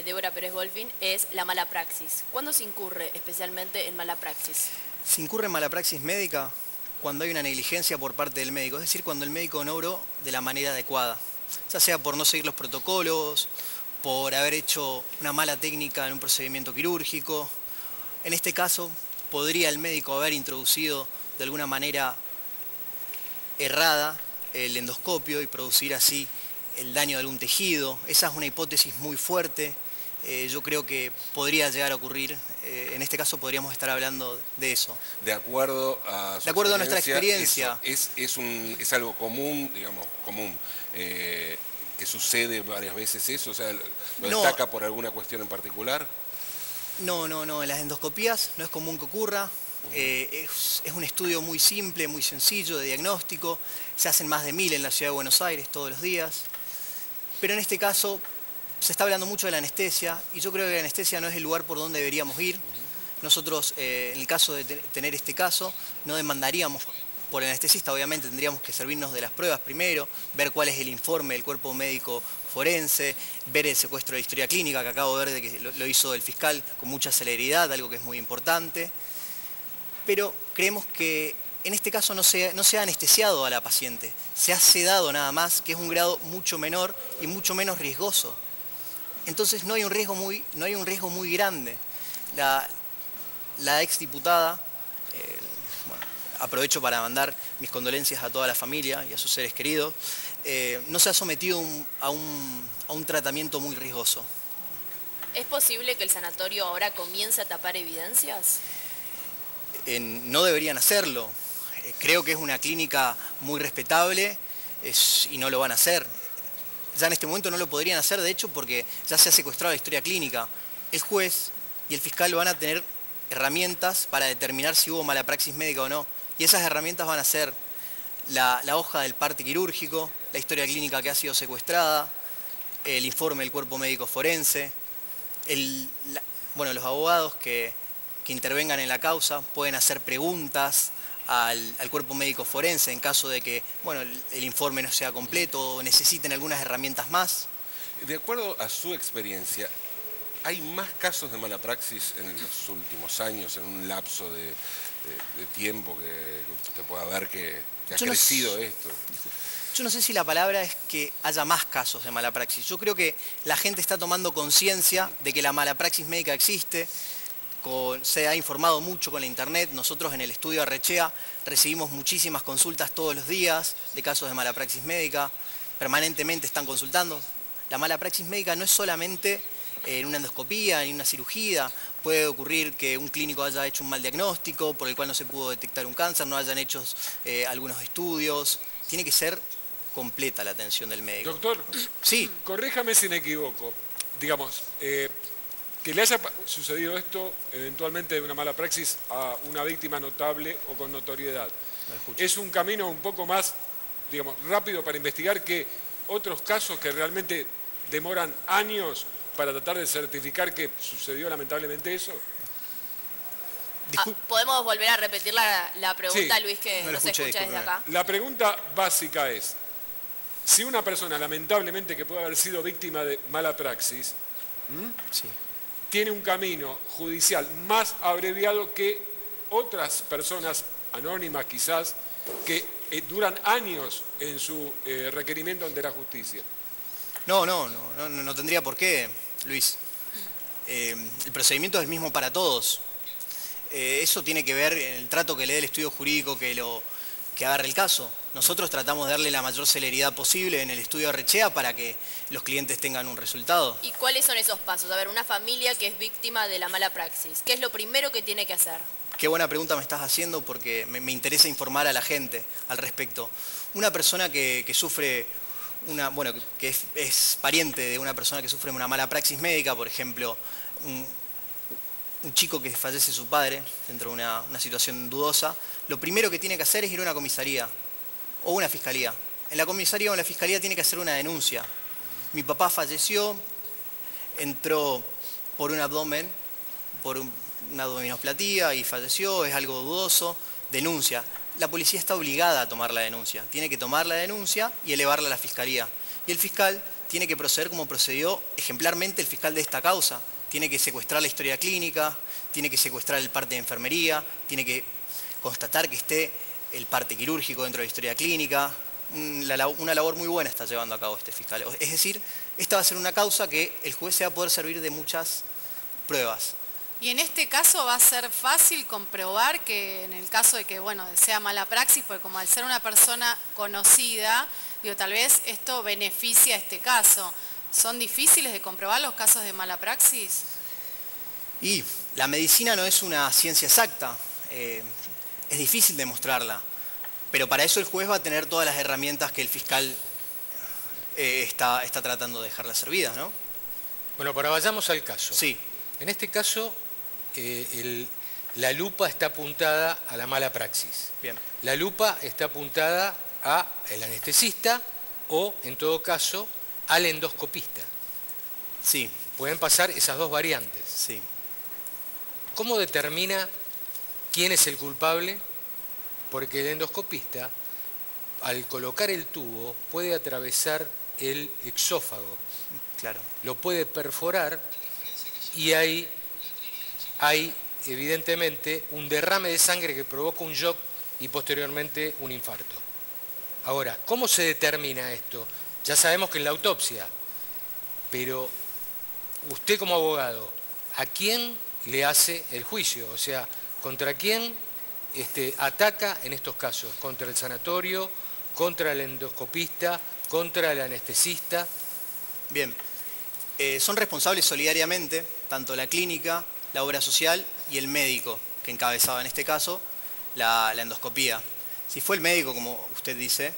Débora Pérez Golfin es la mala praxis. ¿Cuándo se incurre especialmente en mala praxis? Se incurre en mala praxis médica cuando hay una negligencia por parte del médico, es decir, cuando el médico no obró de la manera adecuada, ya sea por no seguir los protocolos, por haber hecho una mala técnica en un procedimiento quirúrgico. En este caso, podría el médico haber introducido de alguna manera errada el endoscopio y producir así el daño de algún tejido. Esa es una hipótesis muy fuerte. Yo creo que podría llegar a ocurrir. En este caso podríamos estar hablando de eso. De acuerdo a nuestra experiencia. Es algo común, digamos, que sucede varias veces eso, o sea, ¿lo destaca por alguna cuestión en particular? No, en las endoscopías no es común que ocurra. Es un estudio muy simple, muy sencillo de diagnóstico. Se hacen más de 1000 en la ciudad de Buenos Aires todos los días. Pero en este caso se está hablando mucho de la anestesia y yo creo que la anestesia no es el lugar por donde deberíamos ir. Nosotros, en el caso de tener este caso, no demandaríamos por el anestesista, obviamente tendríamos que servirnos de las pruebas primero, ver cuál es el informe del cuerpo médico forense, ver el secuestro de la historia clínica, que acabo de ver de que lo hizo el fiscal con mucha celeridad, algo que es muy importante. Pero creemos que en este caso no se ha anestesiado a la paciente, se ha sedado nada más, que es un grado mucho menor y mucho menos riesgoso. Entonces no hay un riesgo muy grande. La exdiputada, aprovecho para mandar mis condolencias a toda la familia y a sus seres queridos, no se ha sometido a un tratamiento muy riesgoso. ¿Es posible que el sanatorio ahora comience a tapar evidencias? No deberían hacerlo. Creo que es una clínica muy respetable y no lo van a hacer. Ya en este momento no lo podrían hacer, de hecho, porque ya se ha secuestrado la historia clínica. El juez y el fiscal van a tener herramientas para determinar si hubo mala praxis médica o no. Y esas herramientas van a ser la hoja del parte quirúrgico, la historia clínica que ha sido secuestrada, el informe del cuerpo médico forense, los abogados que intervengan en la causa pueden hacer preguntas al cuerpo médico forense en caso de que el informe no sea completo o necesiten algunas herramientas más. De acuerdo a su experiencia, ¿hay más casos de mala praxis en los últimos años, en un lapso de tiempo que pueda ver que ha crecido esto? Yo no sé si la palabra es que haya más casos de mala praxis. Yo creo que la gente está tomando conciencia de que la mala praxis médica existe. Se ha informado mucho con la internet. Nosotros en el estudio Arrechea recibimos muchísimas consultas todos los días de casos de mala praxis médica. Permanentemente están consultando. La mala praxis médica no es solamente en una endoscopía, en una cirugía. Puede ocurrir que un clínico haya hecho un mal diagnóstico por el cual no se pudo detectar un cáncer, no hayan hecho algunos estudios. Tiene que ser completa la atención del médico. Doctor, sí. Corríjame si me equivoco. Digamos, que le haya sucedido esto eventualmente de una mala praxis a una víctima notable o con notoriedad. Es un camino un poco más, digamos, rápido para investigar que otros casos que realmente demoran años para tratar de certificar que sucedió lamentablemente eso. ¿Podemos volver a repetir la pregunta, Sí. Luis, que no se escucha desde acá? La pregunta básica es, si una persona lamentablemente que puede haber sido víctima de mala praxis, tiene un camino judicial más abreviado que otras personas anónimas quizás, que duran años en su requerimiento ante la justicia. No tendría por qué, Luis. El procedimiento es el mismo para todos. Eso tiene que ver en el trato que le dé el estudio jurídico que agarre el caso. Nosotros tratamos de darle la mayor celeridad posible en el estudio Arrechea para que los clientes tengan un resultado. ¿Y cuáles son esos pasos? A ver, una familia que es víctima de la mala praxis, ¿qué es lo primero que tiene que hacer? Qué buena pregunta me estás haciendo porque me interesa informar a la gente al respecto. Una persona que sufre que es pariente de una persona que sufre una mala praxis médica, por ejemplo, un chico que fallece su padre dentro de una situación dudosa, lo primero que tiene que hacer es ir a una comisaría o una fiscalía. En la comisaría o en la fiscalía tiene que hacer una denuncia. Mi papá falleció, entró por un abdomen, por una abdominoplastía y falleció, es algo dudoso, denuncia. la policía está obligada a tomar la denuncia. Tiene que tomar la denuncia y elevarla a la fiscalía. Y el fiscal tiene que proceder como procedió ejemplarmente el fiscal de esta causa. Tiene que secuestrar la historia clínica, tiene que secuestrar el parte de enfermería, tiene que constatar que esté el parte quirúrgico dentro de la historia clínica. Una labor muy buena está llevando a cabo este fiscal. Es decir, esta va a ser una causa que el juez se va a poder servir de muchas pruebas. Y en este caso va a ser fácil comprobar que en el caso de que, bueno, sea mala praxis, porque como al ser una persona conocida, digo, tal vez esto beneficia a este caso. ¿Son difíciles de comprobar los casos de mala praxis? Y la medicina no es una ciencia exacta, es difícil demostrarla, pero para eso el juez va a tener todas las herramientas que el fiscal está tratando de dejarlas servidas, ¿no? Bueno, pero vayamos al caso. Sí. En este caso, la lupa está apuntada a la mala praxis. Bien. La lupa está apuntada al anestesista o, en todo caso, al endoscopista. Sí. Pueden pasar esas dos variantes. Sí. ¿Cómo determina quién es el culpable? Porque el endoscopista, al colocar el tubo, puede atravesar el exófago. Claro. Lo puede perforar y hay evidentemente un derrame de sangre que provoca un shock y posteriormente un infarto. Ahora, ¿cómo se determina esto? Ya sabemos que en la autopsia, pero usted como abogado, ¿a quién le hace el juicio? O sea, ¿contra quién ataca en estos casos? ¿Contra el sanatorio? ¿Contra el endoscopista? ¿Contra el anestesista? Bien. Son responsables solidariamente, tanto la clínica, la obra social y el médico, que encabezaba en este caso la endoscopía. Si fue el médico, como usted dice,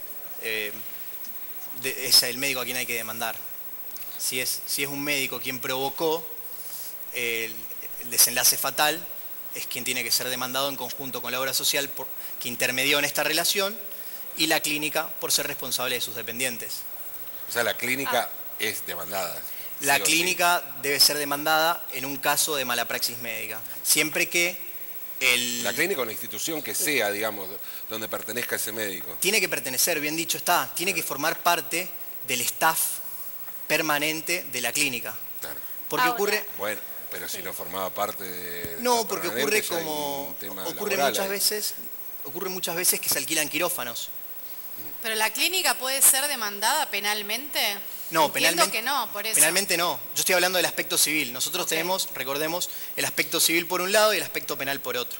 es el médico a quien hay que demandar. Si es un médico quien provocó el desenlace fatal, es quien tiene que ser demandado en conjunto con la obra social que intermedió en esta relación y la clínica por ser responsable de sus dependientes. O sea, la clínica es demandada. La Sí o clínica debe ser demandada en un caso de mala praxis médica, siempre que La clínica o la institución que sea, digamos, donde pertenezca ese médico. Tiene que pertenecer, bien dicho está, tiene que formar parte del staff permanente de la clínica. Claro. Porque Ahora, ocurre... Bueno, pero si no formaba parte de... No, porque ocurre ya hay como... un tema Ocurre laboral muchas ahí. veces... Ocurre muchas veces que se alquilan quirófanos. ¿Pero la clínica puede ser demandada penalmente? No, Entiendo penalmente, que no, por eso. penalmente no. Yo estoy hablando del aspecto civil. Nosotros Ok. tenemos, recordemos, el aspecto civil por un lado y el aspecto penal por otro.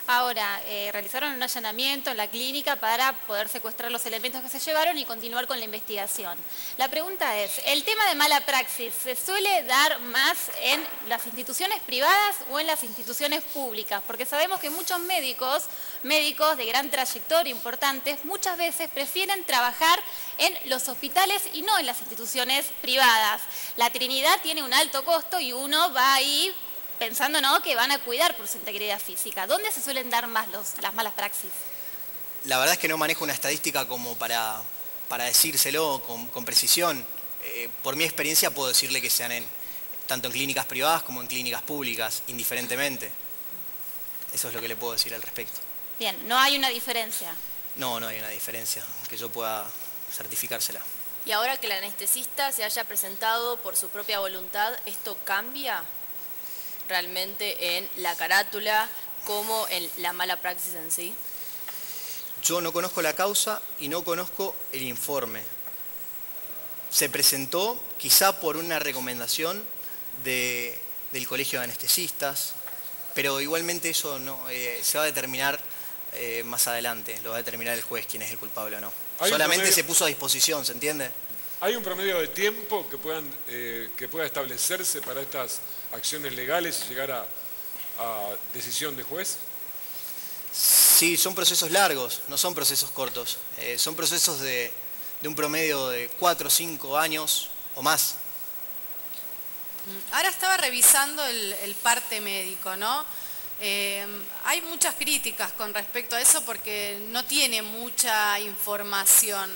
Ahora, realizaron un allanamiento en la clínica para poder secuestrar los elementos que se llevaron y continuar con la investigación. La pregunta es, ¿el tema de mala praxis se suele dar más en las instituciones privadas o en las instituciones públicas? Porque sabemos que muchos médicos de gran trayectoria, importantes, muchas veces prefieren trabajar en los hospitales y no en las instituciones privadas. La Trinidad tiene un alto costo y uno va ahí pensando, ¿no?, que van a cuidar por su integridad física. ¿Dónde se suelen dar más las malas praxis? La verdad es que no manejo una estadística como para decírselo con precisión. Por mi experiencia puedo decirle que sean tanto en clínicas privadas como en clínicas públicas, indiferentemente. Eso es lo que le puedo decir al respecto. Bien, no hay una diferencia. No, no hay una diferencia que yo pueda certificársela. Y ahora que el anestesista se haya presentado por su propia voluntad, ¿esto cambia realmente en la carátula como en la mala praxis en sí? Yo no conozco la causa y no conozco el informe. Se presentó quizá por una recomendación del Colegio de Anestesistas, pero igualmente eso no se va a determinar más adelante, lo va a determinar el juez quién es el culpable o no. Solamente se puso a disposición, ¿se entiende? ¿Hay un promedio de tiempo que pueda establecerse para estas acciones legales y llegar a decisión de juez? Sí, son procesos largos, no son procesos cortos. Son procesos de un promedio de 4 o 5 años o más. Ahora estaba revisando el parte médico, ¿no? Hay muchas críticas con respecto a eso porque no tiene mucha información.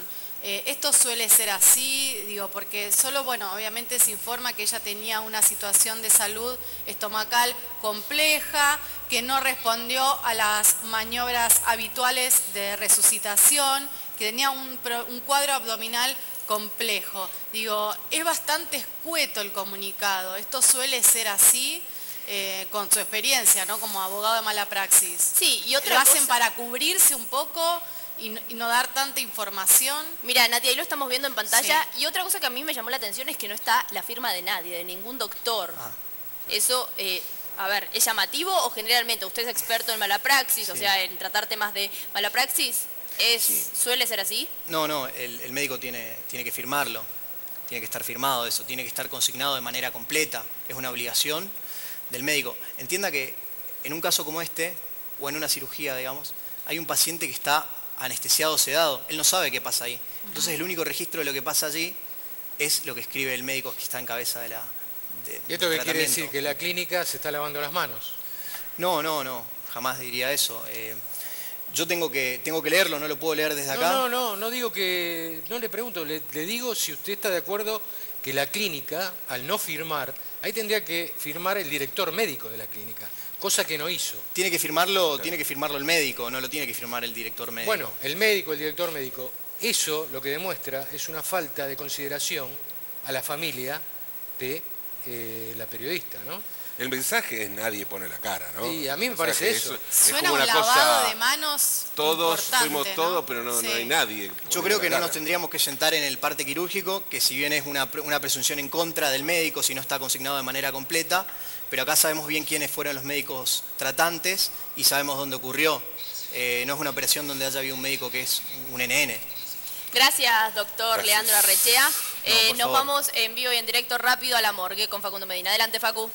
Esto suele ser así, digo, porque solo, bueno, obviamente se informa que ella tenía una situación de salud estomacal compleja, que no respondió a las maniobras habituales de resucitación, que tenía un cuadro abdominal complejo. Digo, es bastante escueto el comunicado, esto suele ser así. Con su experiencia, ¿no? Como abogado de mala praxis. Sí, y otra ¿Lo hacen cosa, para cubrirse un poco y no dar tanta información? mira, Nati, ahí lo estamos viendo en pantalla. Sí. Y otra cosa que a mí me llamó la atención es que no está la firma de nadie, de ningún doctor. Eso, a ver, ¿es llamativo o generalmente usted es experto en mala praxis, o sea, en tratar temas de mala praxis? ¿Suele ser así? No, el médico tiene que firmarlo, tiene que estar firmado eso, tiene que estar consignado de manera completa, es una obligación del médico. Entienda que en un caso como este, o en una cirugía, digamos, hay un paciente que está anestesiado o sedado, él no sabe qué pasa ahí. Entonces el único registro de lo que pasa allí es lo que escribe el médico que está en cabeza de la... ¿Y esto qué quiere decir? ¿Que la clínica se está lavando las manos? No, jamás diría eso. Yo tengo que leerlo, no lo puedo leer desde acá. No digo que... No le pregunto, le digo si usted está de acuerdo que la clínica, al no firmar, ahí tendría que firmar el director médico de la clínica, cosa que no hizo. Tiene que firmarlo el médico, no lo tiene que firmar el director médico. Bueno, el médico, el director médico, eso lo que demuestra es una falta de consideración a la familia de la periodista, ¿no? El mensaje es nadie pone la cara, ¿no? Y a mí me parece eso. Suena como un una lavado cosa, de manos todos importante, fuimos ¿no? todos, pero no Sí. hay nadie. Yo creo que no nos tendríamos que sentar en el parte quirúrgico, que si bien es una presunción en contra del médico si no está consignado de manera completa, pero acá sabemos bien quiénes fueron los médicos tratantes y sabemos dónde ocurrió. No es una operación donde haya habido un médico que es un NN. Gracias, doctor Gracias. Leandro Arrechea. por Nos favor. vamos en vivo y en directo rápido a la morgue con Facundo Medina. Adelante, Facu.